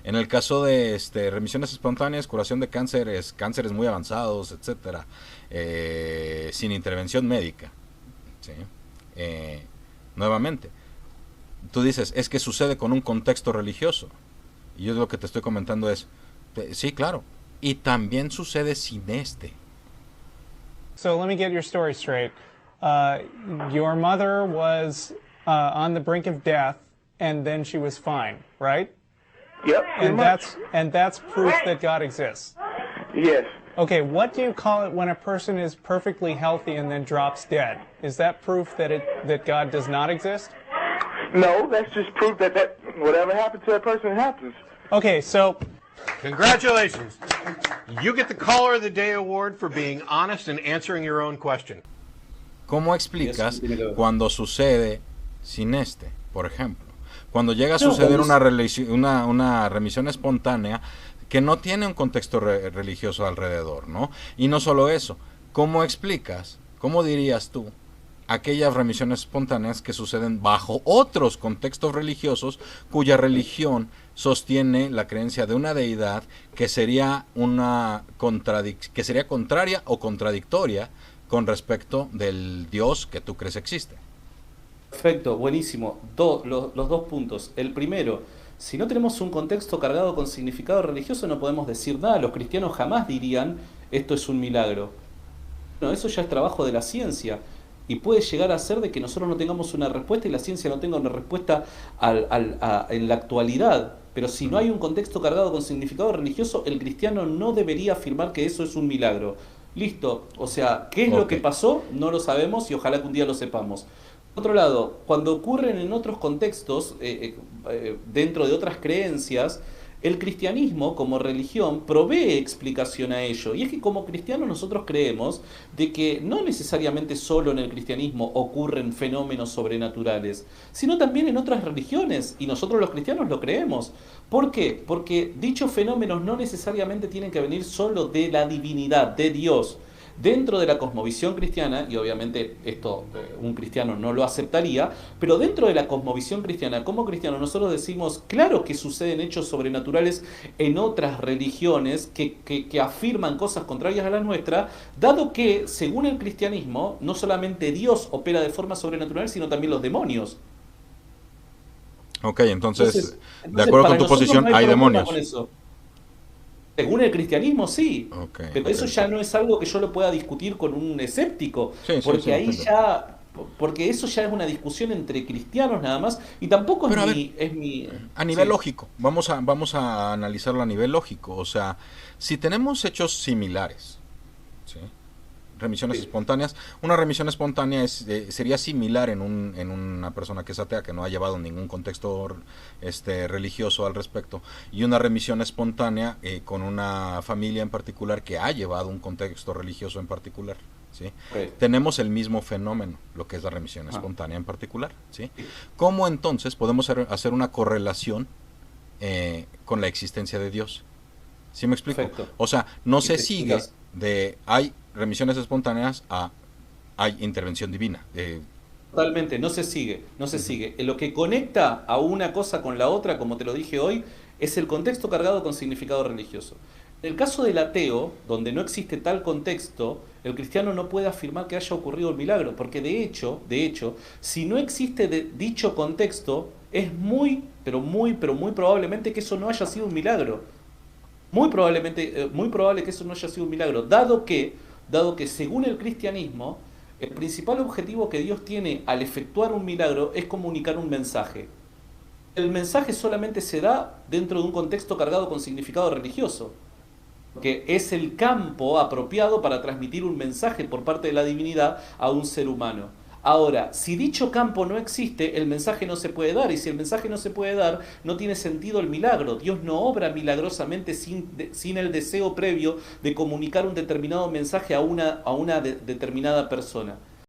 En el caso de remisiones espontáneas, curación de cánceres muy avanzados, etcétera, sin intervención médica, ¿sí? Eh, Nuevamente, tú dices, es que sucede con un contexto religioso. Y yo lo que te estoy comentando es, sí, claro, y también sucede sin este. So let me get your story straight. Uh, your mother was on the brink of death, and then she was fine, right? Yep, pretty And much. that's proof that God exists. Yes. Okay, what do you call it when a person is perfectly healthy and then drops dead? Is that proof that that God does not exist? No, that's just proof that whatever happened to that person happens. Okay, so Congratulations. You get the Caller of the Day award for being honest and answering your own question. ¿Cómo explicas cuando sucede sin este? Por ejemplo, cuando llega a suceder una remisión espontánea que no tiene un contexto religioso alrededor, ¿no? Y no solo eso, ¿cómo explicas, cómo dirías tú, aquellas remisiones espontáneas que suceden bajo otros contextos religiosos cuya religión sostiene la creencia de una deidad que sería que sería contraria o contradictoria con respecto del Dios que tú crees existe? Perfecto, buenísimo. Los dos puntos. El primero, si no tenemos un contexto cargado con significado religioso, no podemos decir nada. Los cristianos jamás dirían esto es un milagro. No, eso ya es trabajo de la ciencia. Y puede llegar a ser de que nosotros no tengamos una respuesta y la ciencia no tenga una respuesta en la actualidad. Pero si no hay un contexto cargado con significado religioso, el cristiano no debería afirmar que eso es un milagro. Listo. O sea, ¿qué es lo que pasó? No lo sabemos y ojalá que un día lo sepamos. Por otro lado, cuando ocurren en otros contextos, dentro de otras creencias, el cristianismo como religión provee explicación a ello. Y es que como cristianos nosotros creemos de que no necesariamente solo en el cristianismo ocurren fenómenos sobrenaturales, sino también en otras religiones. Y nosotros los cristianos lo creemos. ¿Por qué? Porque dichos fenómenos no necesariamente tienen que venir solo de la divinidad, de Dios. Dentro de la cosmovisión cristiana, y obviamente esto un cristiano no lo aceptaría, pero dentro de la cosmovisión cristiana, como cristianos nosotros decimos, claro que suceden hechos sobrenaturales en otras religiones que afirman cosas contrarias a la nuestra, dado que, según el cristianismo, no solamente Dios opera de forma sobrenatural, sino también los demonios. Ok, entonces de acuerdo con tu posición, no hay problema demonios. con eso. Según el cristianismo, sí. Okay, pero eso ya no es algo que yo lo pueda discutir con un escéptico. Sí, porque sí, ahí entiendo. ya. Porque eso ya es una discusión entre cristianos nada más. Y tampoco Pero es mi. a nivel Sí. lógico, vamos a analizarlo a nivel lógico. O sea, si tenemos hechos similares, ¿sí? Remisiones espontáneas. Una remisión espontánea sería similar en una persona que es atea, que no ha llevado ningún contexto religioso al respecto, y una remisión espontánea con una familia en particular que ha llevado un contexto religioso en particular. ¿Sí? Okay. Tenemos el mismo fenómeno, lo que es la remisión espontánea en particular. ¿Sí? ¿Cómo entonces podemos hacer una correlación con la existencia de Dios? ¿Sí me explico? Perfecto. O sea, no Y se te sigue explicas. hay remisiones espontáneas a hay intervención divina. Totalmente, no se sigue, no se sigue. Lo que conecta a una cosa con la otra, como te lo dije hoy, es el contexto cargado con significado religioso. En el caso del ateo, donde no existe tal contexto, el cristiano no puede afirmar que haya ocurrido el milagro, porque de hecho, si no existe dicho contexto, es pero muy probablemente que eso no haya sido un milagro. Muy probable que eso no haya sido un milagro, dado que según el cristianismo, el principal objetivo que Dios tiene al efectuar un milagro es comunicar un mensaje. El mensaje solamente se da dentro de un contexto cargado con significado religioso, que es el campo apropiado para transmitir un mensaje por parte de la divinidad a un ser humano. Ahora, si dicho campo no existe, el mensaje no se puede dar, y si el mensaje no se puede dar, no tiene sentido el milagro. Dios no obra milagrosamente sin el deseo previo de comunicar un determinado mensaje a una determinada persona.